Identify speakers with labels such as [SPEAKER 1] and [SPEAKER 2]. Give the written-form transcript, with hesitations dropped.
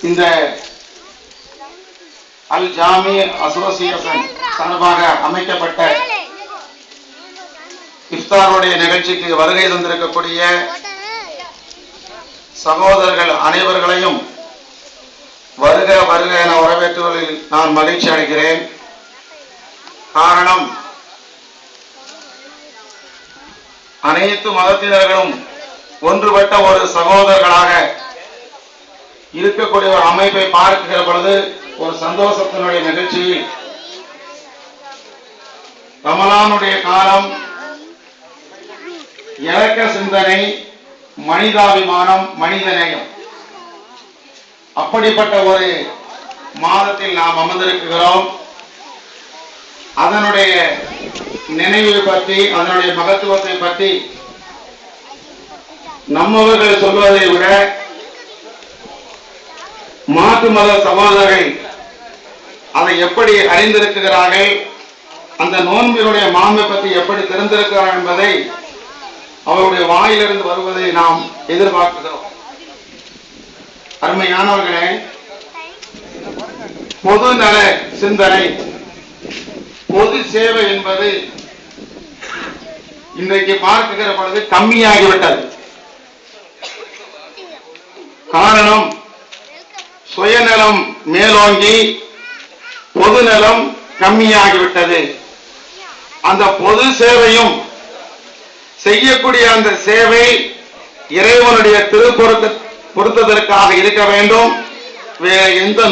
[SPEAKER 1] இந்த அல் ஜாமி அசோசியேஷன் சார்பாக அமைக்கப்பட்ட இஃப்தாருடைய நிகழ்ச்சிக்கு வருகை தந்திருக்கக்கூடிய சகோதரர்கள் அனைவர்களையும் வருக வருக என வரவேற்றுவதில் நான் மகிழ்ச்சி அடைகிறேன். காரணம், அனைத்து மதத்தினர்களும் ஒன்றுபட்ட ஒரு சகோதரர்களாக இருக்கக்கூடிய ஒரு அமைப்பை பார்க்கிற பொழுது ஒரு சந்தோஷத்தினுடைய நிகழ்ச்சியில் ரமலானுடைய காலம், இலக்க சிந்தனை, மனிதாபிமானம், மனிதநேயம், அப்படிப்பட்ட ஒரு மாதத்தில் நாம் அமர்ந்திருக்கிறோம். அதனுடைய நினைவை பற்றி, அதனுடைய மகத்துவத்தை பற்றி நம்மவர்கள் சொல்வதை விட மாற்று மத சகோதரர்கள் அதை எப்படி அறிந்திருக்கிறார்கள், அந்த நோன்பினுடைய மாண்பை பற்றி எப்படி தெரிந்திருக்கிறார்கள் என்பதை அவருடைய வாயிலிருந்து வருவதை நாம் எதிர்பார்க்கிறோம். அருமையானவர்களே, பொது நல சிந்தனை, பொது சேவை என்பது இன்றைக்கு பார்க்கிற பொழுது கம்மியாகிவிட்டது. காரணம், சுயநலம் மேலோங்கி பொதுநலம் கம்மியாகிவிட்டது. அந்த பொது சேவையும் செய்யக்கூடிய அந்த சேவை இறைவனுடைய திருப்பொருத்தத்திற்காக இருக்க வேண்டும். வேற எந்த